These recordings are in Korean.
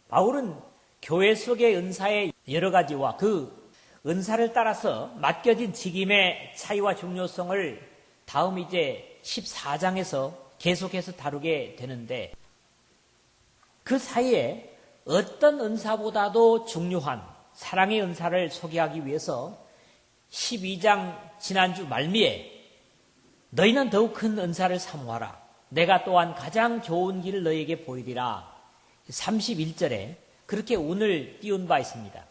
바울은 교회 속의 은사의 여러 가지와 그 은사를 따라서 맡겨진 직임의 차이와 중요성을 다음 이제 14장에서 계속해서 다루게 되는데, 그 사이에 어떤 은사보다도 중요한 사랑의 은사를 소개하기 위해서 12장 지난주 말미에 너희는 더욱 큰 은사를 사모하라. 내가 또한 가장 좋은 길을 너희에게 보이리라. 31절에 그렇게 운을 띄운 바 있습니다.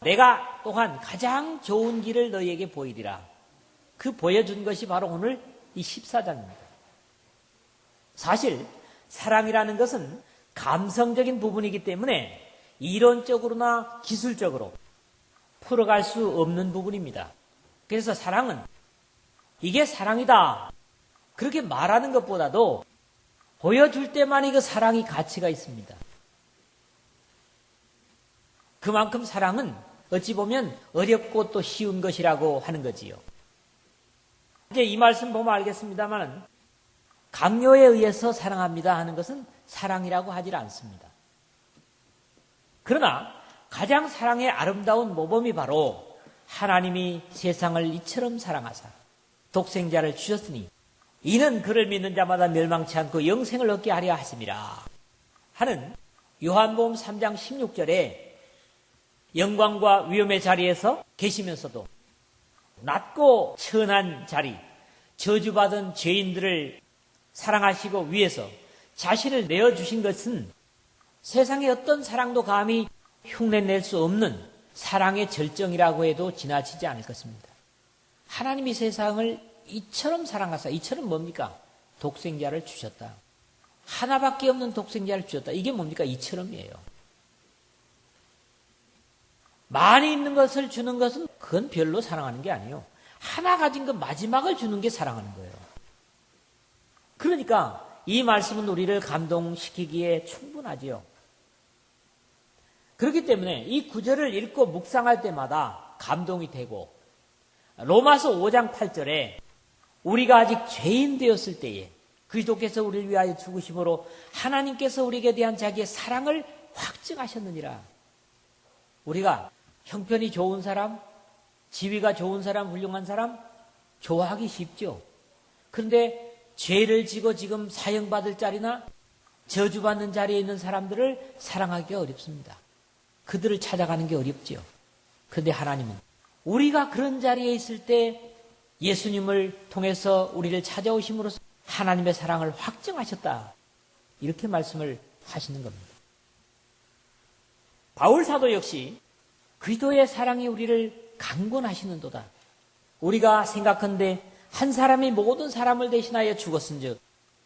내가 또한 가장 좋은 길을 너희에게 보이리라. 그 보여준 것이 바로 오늘 이 14장입니다. 사실 사랑이라는 것은 감성적인 부분이기 때문에 이론적으로나 기술적으로 풀어갈 수 없는 부분입니다. 그래서 사랑은 이게 사랑이다 그렇게 말하는 것보다도 보여줄 때만이 그 사랑이 가치가 있습니다. 그만큼 사랑은 어찌 보면 어렵고 또 쉬운 것이라고 하는 거지요. 이제 이 말씀 보면 알겠습니다만, 강요에 의해서 사랑합니다 하는 것은 사랑이라고 하질 않습니다. 그러나 가장 사랑의 아름다운 모범이 바로 하나님이 세상을 이처럼 사랑하사 독생자를 주셨으니 이는 그를 믿는 자마다 멸망치 않고 영생을 얻게 하려 하심이라 하는 요한복음 3장 16절에 영광과 위엄의 자리에서 계시면서도 낮고 천한 자리, 저주받은 죄인들을 사랑하시고 위해서 자신을 내어주신 것은 세상의 어떤 사랑도 감히 흉내낼 수 없는 사랑의 절정이라고 해도 지나치지 않을 것입니다. 하나님이 세상을 이처럼 사랑하사, 이처럼 뭡니까? 독생자를 주셨다. 하나밖에 없는 독생자를 주셨다. 이게 뭡니까? 이처럼이에요. 많이 있는 것을 주는 것은 그건 별로 사랑하는 게 아니에요. 하나 가진 것 마지막을 주는 게 사랑하는 거예요. 그러니까 이 말씀은 우리를 감동시키기에 충분하지요. 그렇기 때문에 이 구절을 읽고 묵상할 때마다 감동이 되고, 로마서 5장 8절에 우리가 아직 죄인 되었을 때에 그리스도께서 우리를 위하여 죽으심으로 하나님께서 우리에게 대한 자기의 사랑을 확증하셨느니라. 우리가 형편이 좋은 사람, 지위가 좋은 사람, 훌륭한 사람 좋아하기 쉽죠. 그런데 죄를 지고 지금 사형받을 자리나 저주받는 자리에 있는 사람들을 사랑하기가 어렵습니다. 그들을 찾아가는 게 어렵지요. 그런데 하나님은 우리가 그런 자리에 있을 때 예수님을 통해서 우리를 찾아오심으로써 하나님의 사랑을 확증하셨다. 이렇게 말씀을 하시는 겁니다. 바울 사도 역시 그리스도의 사랑이 우리를 강권하시는도다. 우리가 생각한데 한 사람이 모든 사람을 대신하여 죽었은즉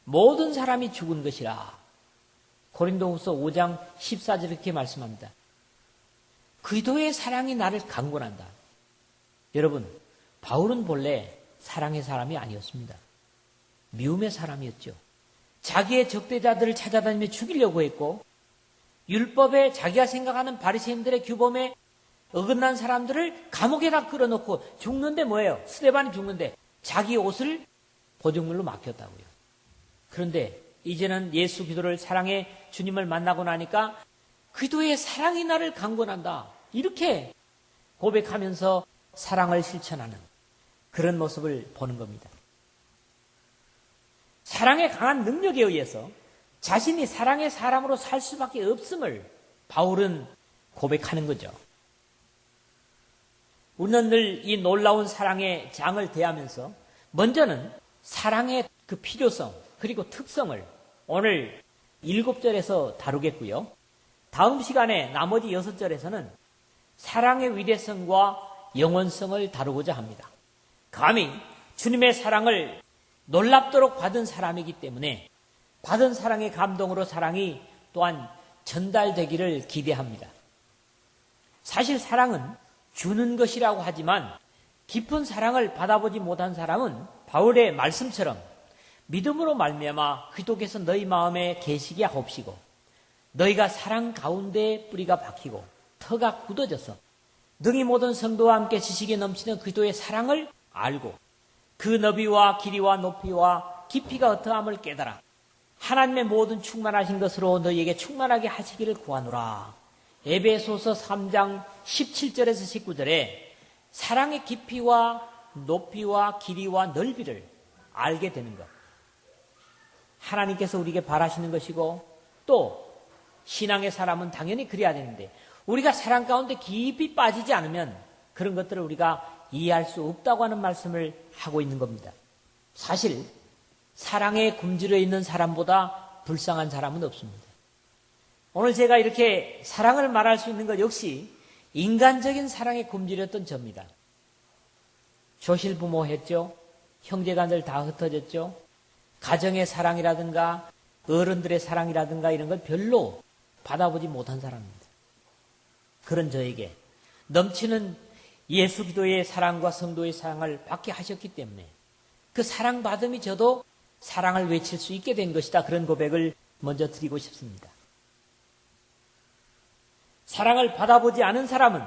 모든 사람이 죽은 것이라. 고린도후서 5장 14절 이렇게 말씀합니다. 그리스도의 사랑이 나를 강권한다. 여러분, 바울은 본래 사랑의 사람이 아니었습니다. 미움의 사람이었죠. 자기의 적대자들을 찾아다니며 죽이려고 했고, 율법에 자기가 생각하는 바리새인들의 규범에 어긋난 사람들을 감옥에다 끌어놓고 죽는데 뭐예요? 스데반이 죽는데 자기 옷을 보증물로 맡겼다고요. 그런데 이제는 예수 기도를 사랑해 주님을 만나고 나니까 그리스도의 사랑이 나를 강권한다. 이렇게 고백하면서 사랑을 실천하는 그런 모습을 보는 겁니다. 사랑의 강한 능력에 의해서 자신이 사랑의 사람으로 살 수밖에 없음을 바울은 고백하는 거죠. 우리는 늘 이 놀라운 사랑의 장을 대하면서 먼저는 사랑의 그 필요성 그리고 특성을 오늘 7절에서 다루겠고요. 다음 시간에 나머지 6절에서는 사랑의 위대성과 영원성을 다루고자 합니다. 감히 주님의 사랑을 놀랍도록 받은 사람이기 때문에 받은 사랑의 감동으로 사랑이 또한 전달되기를 기대합니다. 사실 사랑은 주는 것이라고 하지만 깊은 사랑을 받아보지 못한 사람은 바울의 말씀처럼 믿음으로 말미암아 그리스도께서 너희 마음에 계시게 하옵시고 너희가 사랑 가운데 뿌리가 박히고 터가 굳어져서 능히 모든 성도와 함께 지식에 넘치는 그리스도의 사랑을 알고 그 너비와 길이와 높이와 깊이가 어떠함을 깨달아 하나님의 모든 충만하신 것으로 너희에게 충만하게 하시기를 구하노라. 에베소서 3장 17절에서 19절에 사랑의 깊이와 높이와 길이와 넓이를 알게 되는 것. 하나님께서 우리에게 바라시는 것이고 또 신앙의 사람은 당연히 그래야 되는데 우리가 사랑 가운데 깊이 빠지지 않으면 그런 것들을 우리가 이해할 수 없다고 하는 말씀을 하고 있는 겁니다. 사실 사랑에 굶주려 있는 사람보다 불쌍한 사람은 없습니다. 오늘 제가 이렇게 사랑을 말할 수 있는 것 역시 인간적인 사랑에 굶주렸던 저입니다. 조실부모 했죠. 형제간들 다 흩어졌죠. 가정의 사랑이라든가 어른들의 사랑이라든가 이런 걸 별로 받아보지 못한 사람입니다. 그런 저에게 넘치는 예수 기도의 사랑과 성도의 사랑을 받게 하셨기 때문에 그 사랑받음이 저도 사랑을 외칠 수 있게 된 것이다. 그런 고백을 먼저 드리고 싶습니다. 사랑을 받아보지 않은 사람은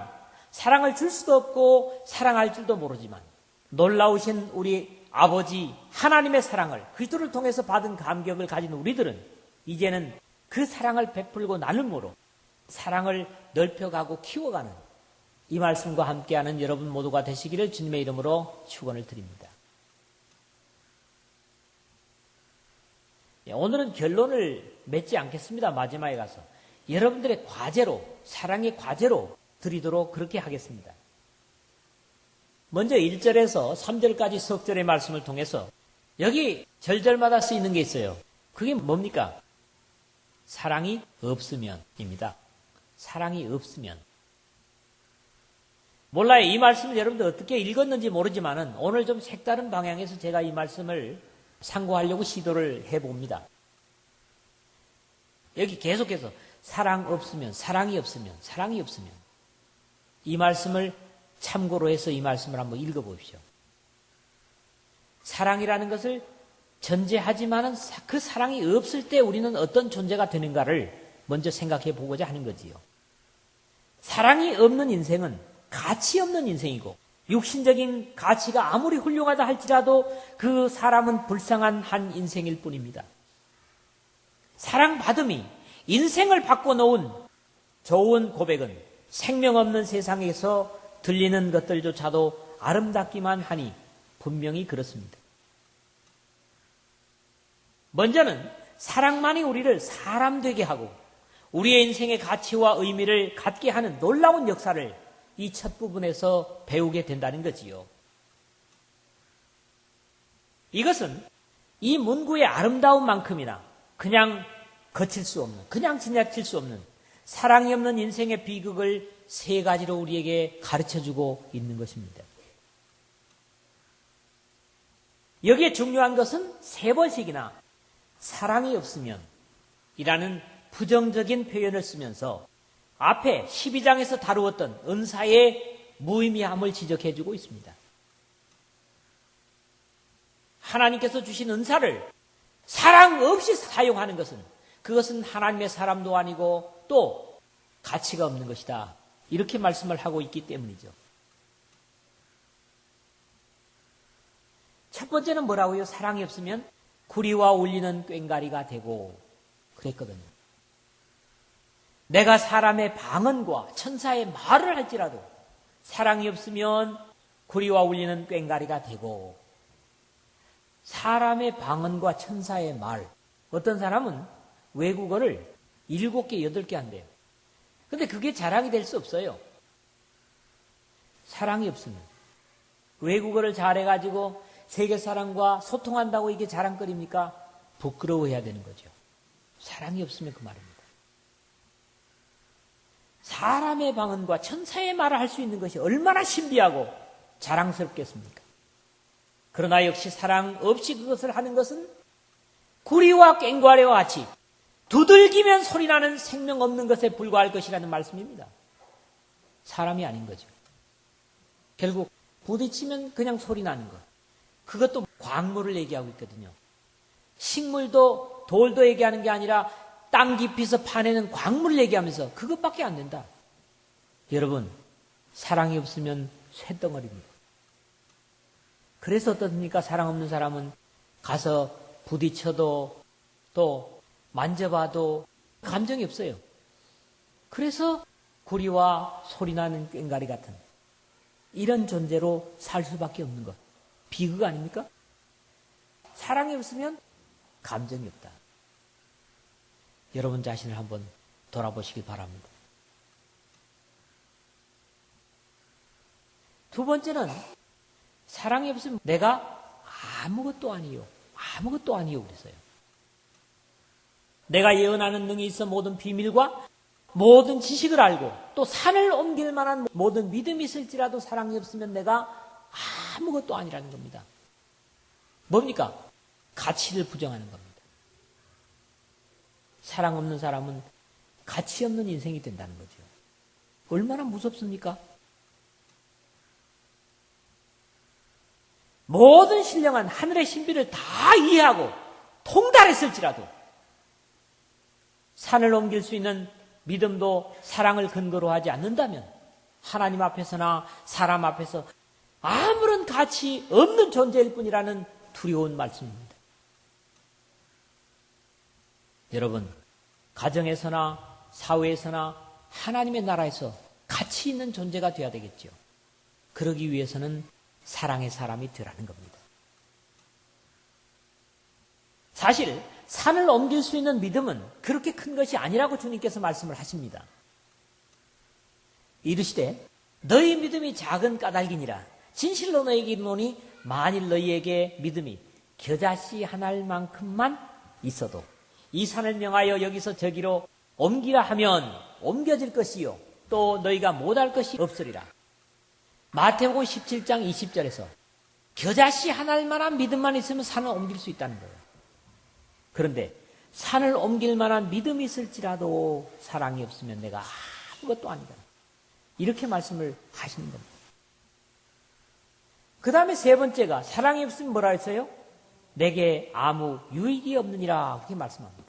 사랑을 줄 수도 없고 사랑할 줄도 모르지만 놀라우신 우리 아버지 하나님의 사랑을 그리스도를 통해서 받은 감격을 가진 우리들은 이제는 그 사랑을 베풀고 나눔으로 사랑을 넓혀가고 키워가는 이 말씀과 함께하는 여러분 모두가 되시기를 주님의 이름으로 축원을 드립니다. 오늘은 결론을 맺지 않겠습니다. 마지막에 가서 여러분들의 과제로 사랑의 과제로 드리도록 그렇게 하겠습니다. 먼저 1절에서 3절까지 석절의 말씀을 통해서 여기 절절마다 쓰이는 게 있어요. 그게 뭡니까? 사랑이 없으면입니다. 사랑이 없으면. 몰라요. 이 말씀을 여러분들 어떻게 읽었는지 모르지만은 오늘 좀 색다른 방향에서 제가 이 말씀을 상고하려고 시도를 해봅니다. 여기 계속해서 사랑 없으면, 사랑이 없으면, 사랑이 없으면. 이 말씀을 참고로 해서 이 말씀을 한번 읽어보십시오. 사랑이라는 것을 전제하지만은 그 사랑이 없을 때 우리는 어떤 존재가 되는가를 먼저 생각해 보고자 하는 거지요. 사랑이 없는 인생은 가치 없는 인생이고 육신적인 가치가 아무리 훌륭하다 할지라도 그 사람은 불쌍한 한 인생일 뿐입니다. 사랑받음이 인생을 바꿔놓은 좋은 고백은 생명 없는 세상에서 들리는 것들조차도 아름답기만 하니 분명히 그렇습니다. 먼저는 사랑만이 우리를 사람 되게 하고 우리의 인생의 가치와 의미를 갖게 하는 놀라운 역사를 이 첫 부분에서 배우게 된다는 거지요. 이것은 이 문구의 아름다움만큼이나 그냥 거칠 수 없는, 그냥 지나칠 수 없는 사랑이 없는 인생의 비극을 세 가지로 우리에게 가르쳐주고 있는 것입니다. 여기에 중요한 것은 세 번씩이나 사랑이 없으면 이라는 부정적인 표현을 쓰면서 앞에 12장에서 다루었던 은사의 무의미함을 지적해주고 있습니다. 하나님께서 주신 은사를 사랑 없이 사용하는 것은 그것은 하나님의 사람도 아니고 또 가치가 없는 것이다. 이렇게 말씀을 하고 있기 때문이죠. 첫 번째는 뭐라고요? 사랑이 없으면 구리와 울리는 꽹과리가 되고 그랬거든요. 내가 사람의 방언과 천사의 말을 할지라도 사랑이 없으면 구리와 울리는 꽹과리가 되고 사람의 방언과 천사의 말. 어떤 사람은 외국어를 7개, 8개 한대요. 근데 그게 자랑이 될 수 없어요. 사랑이 없으면. 외국어를 잘해가지고 세계 사람과 소통한다고 이게 자랑거리입니까? 부끄러워해야 되는 거죠. 사랑이 없으면 그 말입니다. 사람의 방언과 천사의 말을 할 수 있는 것이 얼마나 신비하고 자랑스럽겠습니까? 그러나 역시 사랑 없이 그것을 하는 것은 구리와 꽹과리와 같이 두들기면 소리나는 생명 없는 것에 불과할 것이라는 말씀입니다. 사람이 아닌 거죠. 결국 부딪히면 그냥 소리 나는 것. 그것도 광물을 얘기하고 있거든요. 식물도 돌도 얘기하는 게 아니라 땅 깊이서 파내는 광물을 얘기하면서 그것밖에 안 된다. 여러분, 사랑이 없으면 쇳덩어리입니다. 그래서 어떻습니까? 사랑 없는 사람은 가서 부딪혀도 또 만져봐도 감정이 없어요. 그래서 구리와 소리나는 꽹가리 같은 이런 존재로 살 수밖에 없는 것. 비극 아닙니까? 사랑이 없으면 감정이 없다. 여러분 자신을 한번 돌아보시길 바랍니다. 두 번째는 사랑이 없으면 내가 아무것도 아니요. 아무것도 아니요. 그랬어요. 내가 예언하는 능이 있어 모든 비밀과 모든 지식을 알고 또 산을 옮길 만한 모든 믿음이 있을지라도 사랑이 없으면 내가 아무것도 아니라는 겁니다. 뭡니까? 가치를 부정하는 겁니다. 사랑 없는 사람은 가치 없는 인생이 된다는 거죠. 얼마나 무섭습니까? 모든 신령한 하늘의 신비를 다 이해하고 통달했을지라도 산을 옮길 수 있는 믿음도 사랑을 근거로 하지 않는다면 하나님 앞에서나 사람 앞에서 아무런 가치 없는 존재일 뿐이라는 두려운 말씀입니다. 여러분, 가정에서나 사회에서나 하나님의 나라에서 가치 있는 존재가 되어야 되겠죠. 그러기 위해서는 사랑의 사람이 되라는 겁니다. 사실 산을 옮길 수 있는 믿음은 그렇게 큰 것이 아니라고 주님께서 말씀을 하십니다. 이르시되 너희 믿음이 작은 까닭이니라. 진실로 너희에게 이르노니 만일 너희에게 믿음이 겨자씨 한 알만큼만 있어도 이 산을 명하여 여기서 저기로 옮기라 하면 옮겨질 것이요 또 너희가 못할 것이 없으리라. 마태복음 17장 20절에서 겨자씨 한 알만한 믿음만 있으면 산을 옮길 수 있다는 거예요. 그런데 산을 옮길 만한 믿음이 있을지라도 사랑이 없으면 내가 아무것도 아니다. 이렇게 말씀을 하시는 겁니다. 그 다음에 세 번째가 사랑이 없으면 뭐라 했어요? 내게 아무 유익이 없느니라 그렇게 말씀합니다.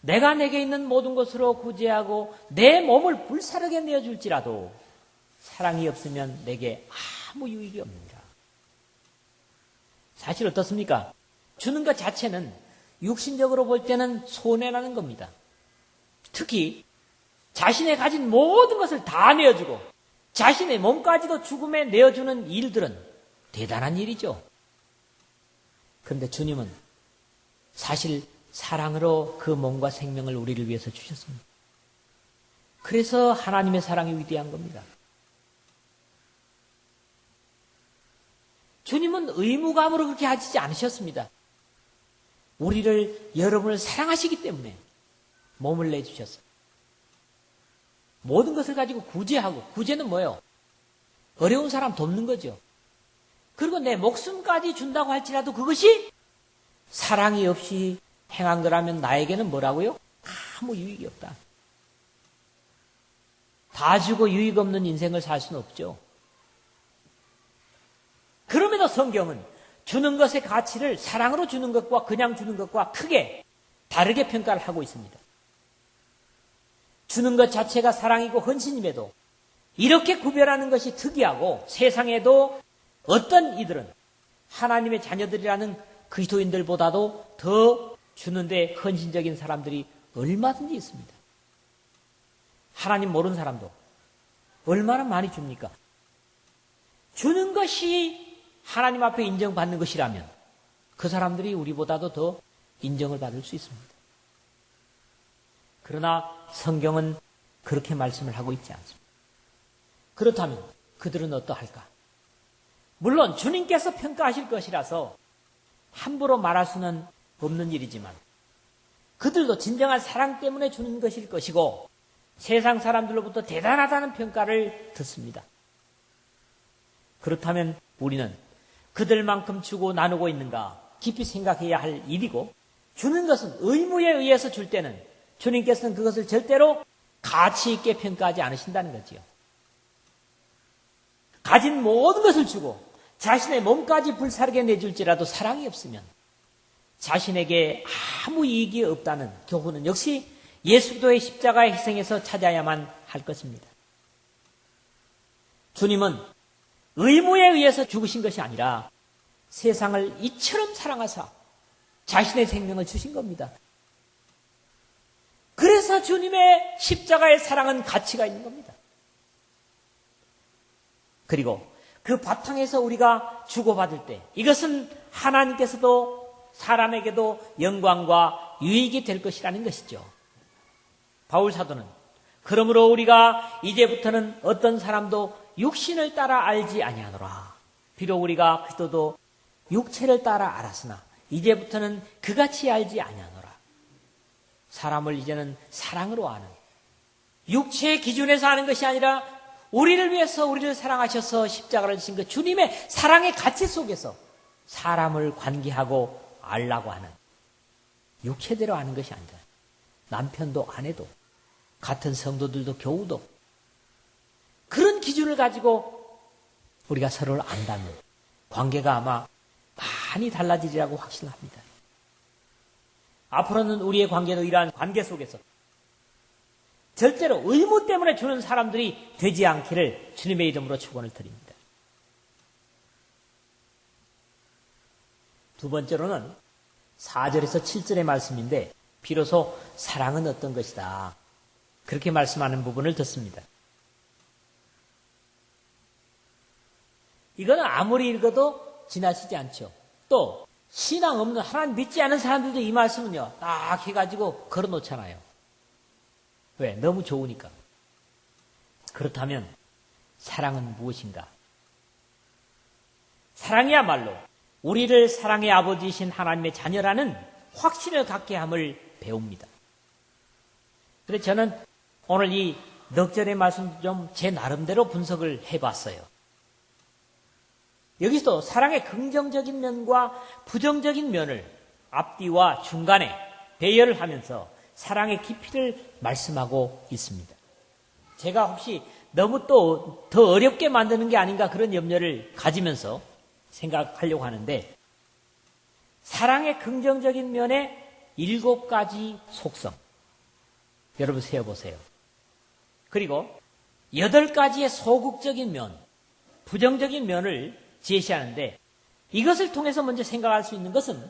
내가 내게 있는 모든 것으로 구제하고 내 몸을 불사르게 내어줄지라도 사랑이 없으면 내게 아무 유익이 없느니라. 사실 어떻습니까? 주는 것 자체는 육신적으로 볼 때는 손해라는 겁니다. 특히 자신의 가진 모든 것을 다 내어주고 자신의 몸까지도 죽음에 내어주는 일들은 대단한 일이죠. 그런데 주님은 사실 사랑으로 그 몸과 생명을 우리를 위해서 주셨습니다. 그래서 하나님의 사랑이 위대한 겁니다. 주님은 의무감으로 그렇게 하지 않으셨습니다. 우리를, 여러분을 사랑하시기 때문에 몸을 내주셨어요. 모든 것을 가지고 구제하고, 구제는 뭐예요? 어려운 사람 돕는 거죠. 그리고 내 목숨까지 준다고 할지라도 그것이 사랑이 없이 행한 거라면 나에게는 뭐라고요? 아무 유익이 없다. 다 주고 유익 없는 인생을 살 수는 없죠. 그럼에도 성경은 주는 것의 가치를 사랑으로 주는 것과 그냥 주는 것과 크게 다르게 평가를 하고 있습니다. 주는 것 자체가 사랑이고 헌신임에도 이렇게 구별하는 것이 특이하고 세상에도 어떤 이들은 하나님의 자녀들이라는 그리스도인들보다도 더 주는데 헌신적인 사람들이 얼마든지 있습니다. 하나님 모르는 사람도 얼마나 많이 줍니까? 주는 것이 하나님 앞에 인정받는 것이라면 그 사람들이 우리보다도 더 인정을 받을 수 있습니다. 그러나 성경은 그렇게 말씀을 하고 있지 않습니다. 그렇다면 그들은 어떠할까? 물론 주님께서 평가하실 것이라서 함부로 말할 수는 없는 일이지만 그들도 진정한 사랑 때문에 주는 것일 것이고 세상 사람들로부터 대단하다는 평가를 듣습니다. 그렇다면 우리는 그들만큼 주고 나누고 있는가 깊이 생각해야 할 일이고 주는 것은 의무에 의해서 줄 때는 주님께서는 그것을 절대로 가치 있게 평가하지 않으신다는 거지요. 가진 모든 것을 주고 자신의 몸까지 불사르게 내줄지라도 사랑이 없으면 자신에게 아무 이익이 없다는 교훈은 역시 예수도의 십자가의 희생에서 찾아야만 할 것입니다. 주님은 의무에 의해서 죽으신 것이 아니라 세상을 이처럼 사랑하사 자신의 생명을 주신 겁니다. 그래서 주님의 십자가의 사랑은 가치가 있는 겁니다. 그리고 그 바탕에서 우리가 주고받을 때 이것은 하나님께서도 사람에게도 영광과 유익이 될 것이라는 것이죠. 바울 사도는 그러므로 우리가 이제부터는 어떤 사람도 육신을 따라 알지 아니하노라. 비록 우리가 그리스도도 육체를 따라 알았으나 이제부터는 그같이 알지 아니하노라. 사람을 이제는 사랑으로 아는, 육체의 기준에서 아는 것이 아니라 우리를 위해서 우리를 사랑하셔서 십자가를 지신 그 주님의 사랑의 가치 속에서 사람을 관계하고 알라고 하는, 육체대로 아는 것이 아니라 남편도 아내도 같은 성도들도 교우도 그런 기준을 가지고 우리가 서로를 안다면 관계가 아마 많이 달라지리라고 확신합니다. 앞으로는 우리의 관계도 이러한 관계 속에서 절대로 의무 때문에 주는 사람들이 되지 않기를 주님의 이름으로 축원을 드립니다. 두 번째로는 4절에서 7절의 말씀인데 비로소 사랑은 어떤 것이다. 그렇게 말씀하는 부분을 듣습니다. 이거는 아무리 읽어도 지나치지 않죠. 또 신앙 없는 하나님 믿지 않은 사람들도 이 말씀은요 딱 해가지고 걸어놓잖아요. 왜? 너무 좋으니까. 그렇다면 사랑은 무엇인가? 사랑이야말로 우리를 사랑의 아버지이신 하나님의 자녀라는 확신을 갖게 함을 배웁니다. 그래서 저는 오늘 이 넉 절의 말씀 좀 제 나름대로 분석을 해봤어요. 여기서 사랑의 긍정적인 면과 부정적인 면을 앞뒤와 중간에 배열을 하면서 사랑의 깊이를 말씀하고 있습니다. 제가 혹시 너무 또 더 어렵게 만드는 게 아닌가 그런 염려를 가지면서 생각하려고 하는데, 사랑의 긍정적인 면의 7가지 속성 여러분 세어보세요. 그리고 8가지의 소극적인 면, 부정적인 면을 제시하는데, 이것을 통해서 먼저 생각할 수 있는 것은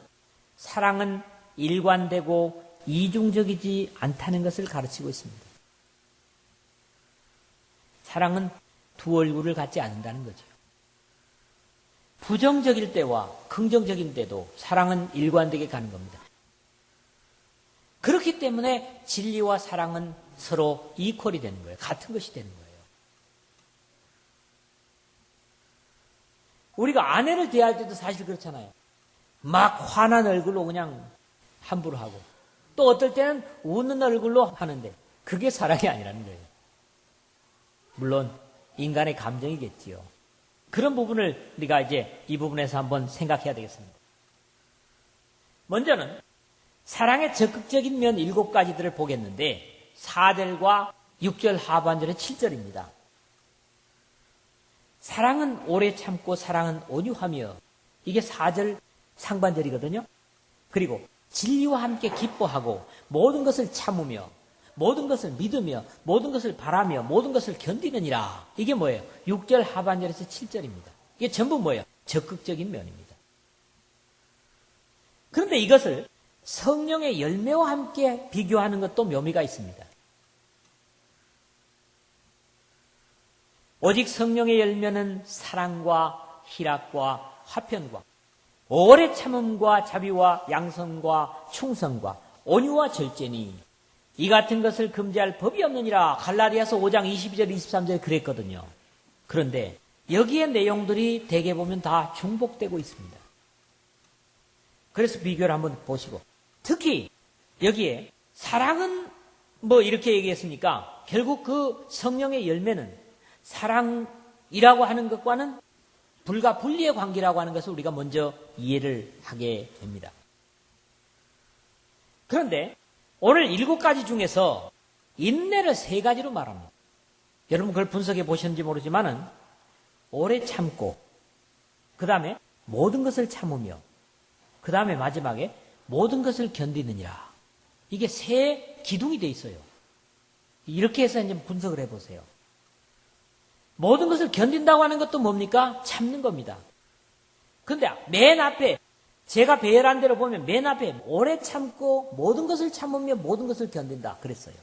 사랑은 일관되고 이중적이지 않다는 것을 가르치고 있습니다. 사랑은 두 얼굴을 갖지 않는다는 거죠. 부정적일 때와 긍정적인 때도 사랑은 일관되게 가는 겁니다. 그렇기 때문에 진리와 사랑은 서로 이퀄이 되는 거예요. 같은 것이 되는 거예요. 우리가 아내를 대할 때도 사실 그렇잖아요. 막 화난 얼굴로 그냥 함부로 하고, 또 어떨 때는 웃는 얼굴로 하는데 그게 사랑이 아니라는 거예요. 물론 인간의 감정이겠지요. 그런 부분을 우리가 이제 이 부분에서 한번 생각해야 되겠습니다. 먼저는 사랑의 적극적인 면 7가지들을 보겠는데 4절과 6절 하반절의 7절입니다. 사랑은 오래 참고 사랑은 온유하며, 이게 4절 상반절이거든요. 그리고 진리와 함께 기뻐하고 모든 것을 참으며 모든 것을 믿으며 모든 것을 바라며 모든 것을 견디느니라. 이게 뭐예요? 6절 하반절에서 7절입니다. 이게 전부 뭐예요? 적극적인 면입니다. 그런데 이것을 성령의 열매와 함께 비교하는 것도 묘미가 있습니다. 오직 성령의 열매는 사랑과 희락과 화평과 오래 참음과 자비와 양선과 충성과 온유와 절제니 이 같은 것을 금지할 법이 없느니라. 갈라디아서 5장 22절 23절에 그랬거든요. 그런데 여기에 내용들이 대개 보면 다 중복되고 있습니다. 그래서 비교를 한번 보시고, 특히 여기에 사랑은 뭐 이렇게 얘기했으니까 결국 그 성령의 열매는 사랑이라고 하는 것과는 불가 분리의 관계라고 하는 것을 우리가 먼저 이해를 하게 됩니다. 그런데 오늘 7가지 중에서 인내를 3가지로 말합니다. 여러분 그걸 분석해 보셨는지 모르지만은 오래 참고, 그 다음에 모든 것을 참으며, 그 다음에 마지막에 모든 것을 견디느니라. 이게 3 기둥이 돼 있어요. 이렇게 해서 이제 분석을 해보세요. 모든 것을 견딘다고 하는 것도 뭡니까? 참는 겁니다. 그런데 맨 앞에 제가 배열한 대로 보면 맨 앞에 오래 참고 모든 것을 참으며 모든 것을 견딘다 그랬어요.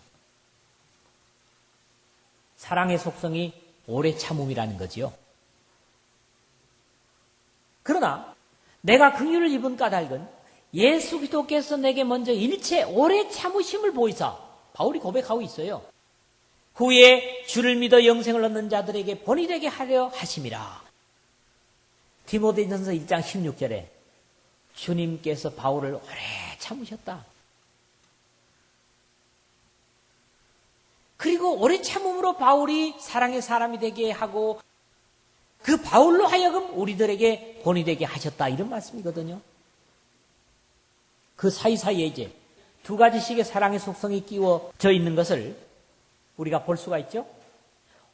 사랑의 속성이 오래 참음이라는 거지요. 그러나 내가 긍휼을 입은 까닭은 예수 그리스도께서 내게 먼저 일체 오래 참으심을 보이사 바울이 고백하고 있어요. 후에 주를 믿어 영생을 얻는 자들에게 본이 되게 하려 하심이라. 디모데전서 1장 16절에 주님께서 바울을 오래 참으셨다. 그리고 오래 참음으로 바울이 사랑의 사람이 되게 하고 그 바울로 하여금 우리들에게 본이 되게 하셨다. 이런 말씀이거든요. 그 사이사이에 이제 두 가지씩의 사랑의 속성이 끼워져 있는 것을 우리가 볼 수가 있죠.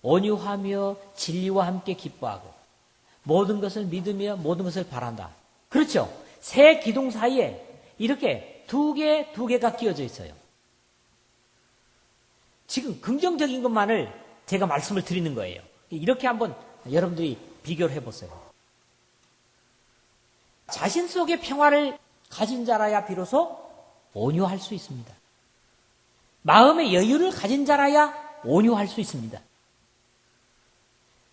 온유하며 진리와 함께 기뻐하고 모든 것을 믿으며 모든 것을 바란다. 그렇죠. 세 기둥 사이에 이렇게 두 개가 끼워져 있어요. 지금 긍정적인 것만을 제가 말씀을 드리는 거예요. 이렇게 한번 여러분들이 비교를 해보세요. 자신 속에 평화를 가진 자라야 비로소 온유할 수 있습니다. 마음의 여유를 가진 자라야 온유할 수 있습니다.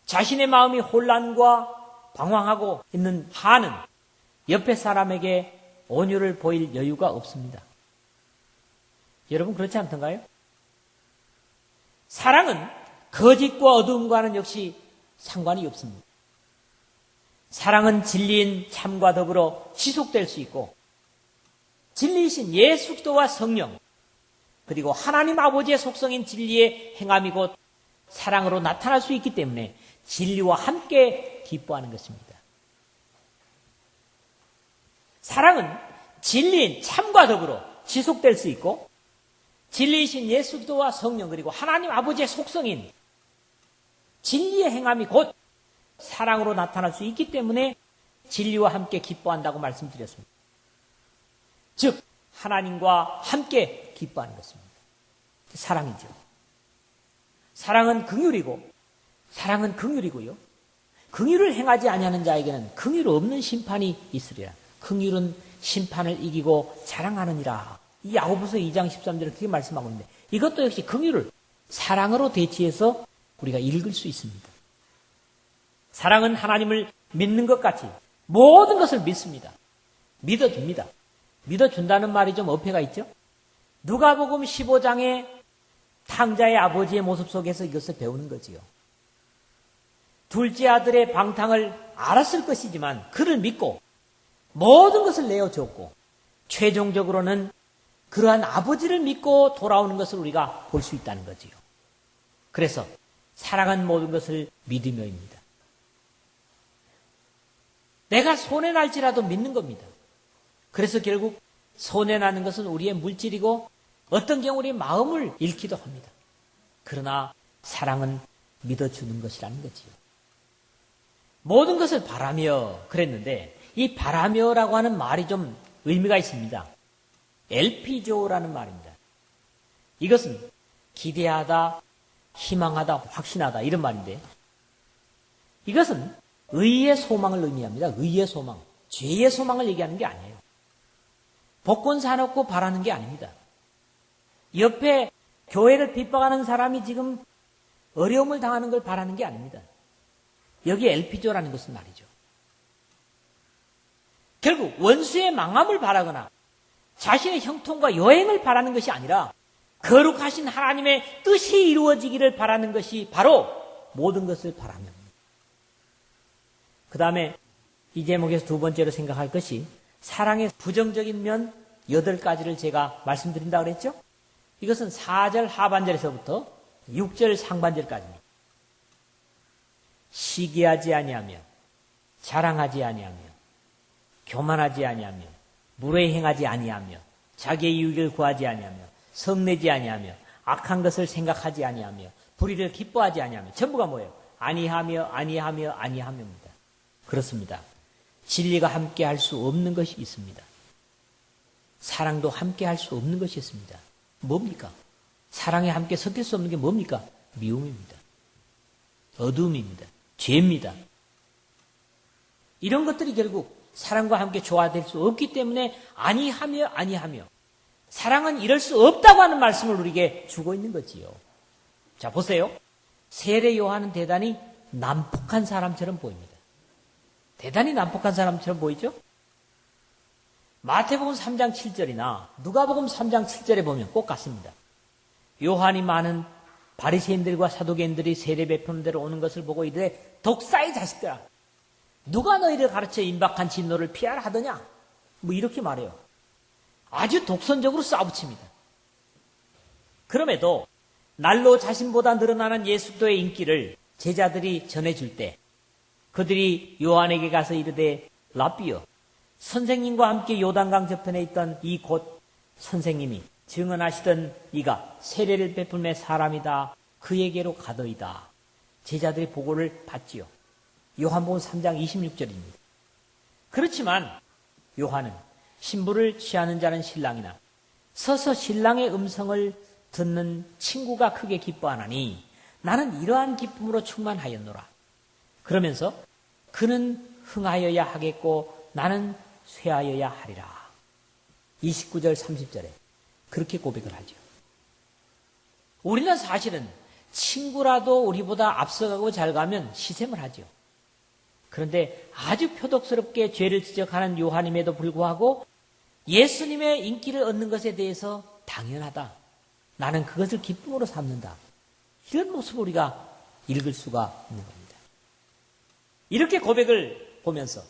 자신의 마음이 혼란과 방황하고 있는 한은 옆에 사람에게 온유를 보일 여유가 없습니다. 여러분 그렇지 않던가요? 사랑은 거짓과 어두움과는 역시 상관이 없습니다. 사랑은 진리인 참과 더불어 지속될 수 있고 진리이신 예수 그리스도와 성령 그리고 하나님 아버지의 속성인 진리의 행함이 곧 사랑으로 나타날 수 있기 때문에 진리와 함께 기뻐하는 것입니다. 사랑은 진리인 참과 더불어 지속될 수 있고 진리이신 예수 그리스도와 성령 그리고 하나님 아버지의 속성인 진리의 행함이 곧 사랑으로 나타날 수 있기 때문에 진리와 함께 기뻐한다고 말씀드렸습니다. 즉 하나님과 함께 기뻐하는 것입니다. 사랑이죠. 사랑은 긍휼이고요. 긍휼을 행하지 아니하는 자에게는 긍휼 없는 심판이 있으리라. 긍휼은 심판을 이기고 자랑하느니라. 이 야고보서 2장 13절에 그렇게 말씀하고 있는데 이것도 역시 긍휼을 사랑으로 대치해서 우리가 읽을 수 있습니다. 사랑은 하나님을 믿는 것 같이 모든 것을 믿습니다. 믿어줍니다. 믿어준다는 말이 좀 어폐가 있죠? 누가복음 15장의 탕자의 아버지의 모습 속에서 이것을 배우는 거지요. 둘째 아들의 방탕을 알았을 것이지만 그를 믿고 모든 것을 내어줬고 최종적으로는 그러한 아버지를 믿고 돌아오는 것을 우리가 볼 수 있다는 거지요. 그래서 사랑은 모든 것을 믿으며입니다. 내가 손해날지라도 믿는 겁니다. 그래서 결국 손해나는 것은 우리의 물질이고 어떤 경우 우리의 마음을 잃기도 합니다. 그러나 사랑은 믿어주는 것이라는 거지요. 모든 것을 바라며 그랬는데 이 바라며라고 하는 말이 좀 의미가 있습니다. 엘피조라는 말입니다. 이것은 기대하다, 희망하다, 확신하다 이런 말인데 이것은 의의 소망을 의미합니다. 의의 소망. 죄의 소망을 얘기하는 게 아니에요. 복권 사놓고 바라는 게 아닙니다. 옆에 교회를 핍박하는 사람이 지금 어려움을 당하는 걸 바라는 게 아닙니다. 여기 엘피조라는 것은 말이죠. 결국 원수의 망함을 바라거나 자신의 형통과 여행을 바라는 것이 아니라 거룩하신 하나님의 뜻이 이루어지기를 바라는 것이 바로 모든 것을 바라며 그 다음에 이 제목에서 두 번째로 생각할 것이 사랑의 부정적인 면 8가지를 제가 말씀드린다고 그랬죠? 이것은 4절 하반절에서부터 6절 상반절까지입니다. 시기하지 아니하며 자랑하지 아니하며 교만하지 아니하며 무례 행하지 아니하며 자기의 이익을 구하지 아니하며 성내지 아니하며 악한 것을 생각하지 아니하며 불의를 기뻐하지 아니하며 전부가 뭐예요? 아니하며입니다. 그렇습니다. 진리가 함께 할 수 없는 것이 있습니다. 사랑도 함께 할 수 없는 것이 있습니다. 뭡니까? 사랑에 함께 섞일 수 없는 게 뭡니까? 미움입니다. 어둠입니다. 죄입니다. 이런 것들이 결국 사랑과 함께 조화될 수 없기 때문에 아니하며 사랑은 이럴 수 없다고 하는 말씀을 우리에게 주고 있는 거지요. 자, 보세요. 세례 요한은 대단히 난폭한 사람처럼 보입니다. 대단히 난폭한 사람처럼 보이죠? 마태복음 3장 7절이나 누가복음 3장 7절에 보면 꼭 같습니다. 요한이 많은 바리새인들과 사두개인들이 세례 베푸는 데로 오는 것을 보고 이르되 독사의 자식들아, 누가 너희를 가르쳐 임박한 진노를 피하라 하더냐? 뭐 이렇게 말해요. 아주 독선적으로 싸붙입니다. 그럼에도 날로 자신보다 늘어나는 예수 그리스도의 인기를 제자들이 전해줄 때 그들이 요한에게 가서 이르되 라삐여, 선생님과 함께 요단강 저편에 있던 이 곧 선생님이 증언하시던 이가 세례를 베풀매 사람이다. 그에게로 가더이다. 제자들의 보고를 받지요. 요한복음 3장 26절입니다. 그렇지만 요한은 신부를 취하는 자는 신랑이나 서서 신랑의 음성을 듣는 친구가 크게 기뻐하나니 나는 이러한 기쁨으로 충만하였노라. 그러면서 그는 흥하여야 하겠고 나는 쇠하여야 하리라. 29절 30절에 그렇게 고백을 하죠. 우리는 사실은 친구라도 우리보다 앞서가고 잘 가면 시샘을 하죠. 그런데 아주 표독스럽게 죄를 지적하는 요한임에도 불구하고 예수님의 인기를 얻는 것에 대해서 당연하다. 나는 그것을 기쁨으로 삼는다. 이런 모습을 우리가 읽을 수가 있는 겁니다. 이렇게 고백을 보면서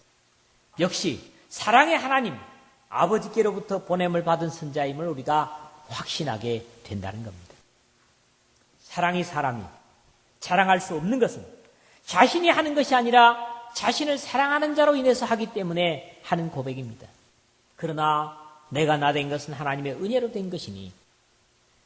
역시 사랑의 하나님 아버지께로부터 보냄을 받은 선자임을 우리가 확신하게 된다는 겁니다. 사랑이 사람이 자랑할 수 없는 것은 자신이 하는 것이 아니라 자신을 사랑하는 자로 인해서 하기 때문에 하는 고백입니다. 그러나 내가 나 된 것은 하나님의 은혜로 된 것이니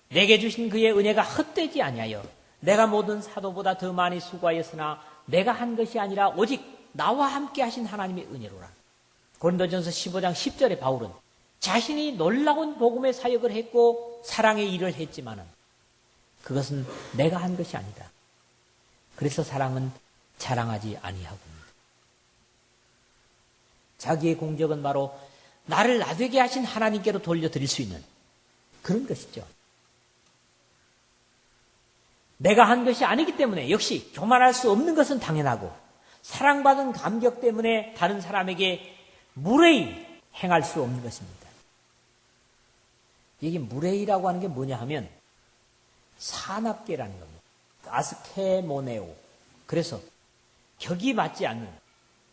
내게 주신 그의 은혜가 헛되지 아니하여 내가 모든 사도보다 더 많이 수고하였으나 내가 한 것이 아니라 오직 나와 함께 하신 하나님의 은혜로라. 고린도전서 15장 10절에 바울은 자신이 놀라운 복음의 사역을 했고 사랑의 일을 했지만은 그것은 내가 한 것이 아니다. 그래서 사랑은 자랑하지 아니하고 자기의 공적은 바로 나를 나되게 하신 하나님께로 돌려드릴 수 있는 그런 것이죠. 내가 한 것이 아니기 때문에 역시 교만할 수 없는 것은 당연하고 사랑받은 감격 때문에 다른 사람에게 무례히 행할 수 없는 것입니다. 이게 무례히라고 하는 게 뭐냐 하면 사납게라는 겁니다. 아스케모네오. 그래서 격이 맞지 않는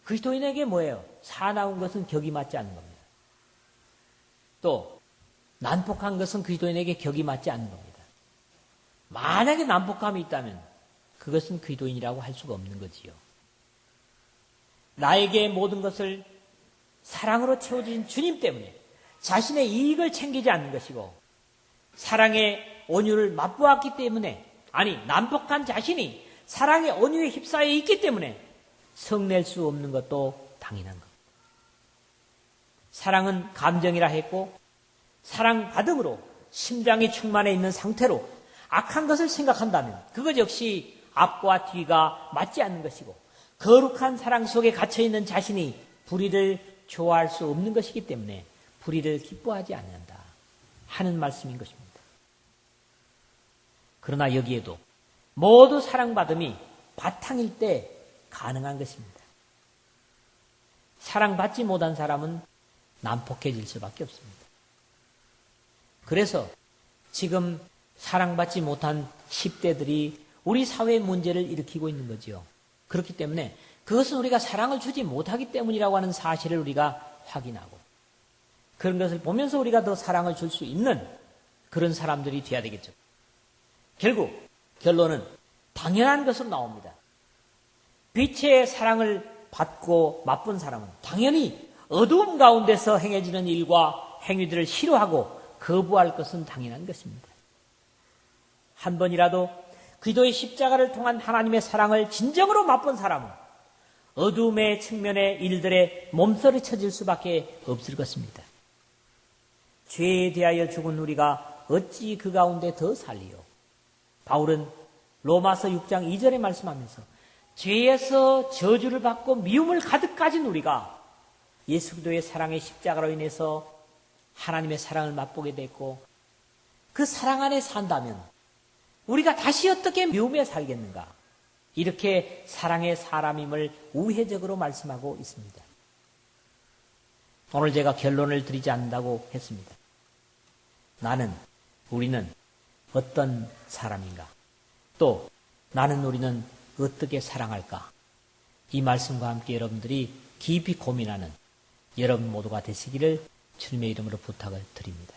그리스도인에게 뭐예요? 사나운 것은 격이 맞지 않는 겁니다. 또 난폭한 것은 그리스도인에게 격이 맞지 않는 겁니다. 만약에 난폭함이 있다면 그것은 그리스도인이라고 할 수가 없는 거지요. 나에게 모든 것을 사랑으로 채워주신 주님 때문에 자신의 이익을 챙기지 않는 것이고 사랑의 온유를 맛보았기 때문에 난폭한 자신이 사랑의 온유에 휩싸여 있기 때문에 성낼 수 없는 것도 당연한 겁니다. 사랑은 감정이라 했고 사랑받음으로 심장이 충만해 있는 상태로 악한 것을 생각한다면 그것 역시 앞과 뒤가 맞지 않는 것이고 거룩한 사랑 속에 갇혀있는 자신이 불의를 좋아할 수 없는 것이기 때문에 불의를 기뻐하지 않는다 하는 말씀인 것입니다. 그러나 여기에도 모두 사랑받음이 바탕일 때 가능한 것입니다. 사랑받지 못한 사람은 난폭해질 수밖에 없습니다. 그래서 지금 사랑받지 못한 10대들이 우리 사회의 문제를 일으키고 있는 거지요. 그렇기 때문에 그것은 우리가 사랑을 주지 못하기 때문이라고 하는 사실을 우리가 확인하고 그런 것을 보면서 우리가 더 사랑을 줄 수 있는 그런 사람들이 되어야 되겠죠. 결국 결론은 당연한 것으로 나옵니다. 빛의 사랑을 받고 맛본 사람은 당연히 어두움 가운데서 행해지는 일과 행위들을 싫어하고 거부할 것은 당연한 것입니다. 한 번이라도 그리스도의 십자가를 통한 하나님의 사랑을 진정으로 맛본 사람은 어두움의 측면의 일들에 몸서리쳐질 수밖에 없을 것입니다. 죄에 대하여 죽은 우리가 어찌 그 가운데 더 살리요? 바울은 로마서 6장 2절에 말씀하면서 죄에서 저주를 받고 미움을 가득 가진 우리가 예수 그리스도의 사랑의 십자가로 인해서 하나님의 사랑을 맛보게 됐고 그 사랑 안에 산다면 우리가 다시 어떻게 묘며 살겠는가? 이렇게 사랑의 사람임을 우회적으로 말씀하고 있습니다. 오늘 제가 결론을 드리지 않는다고 했습니다. 우리는 어떤 사람인가? 또 우리는 어떻게 사랑할까? 이 말씀과 함께 여러분들이 깊이 고민하는 여러분 모두가 되시기를 주님의 이름으로 부탁을 드립니다.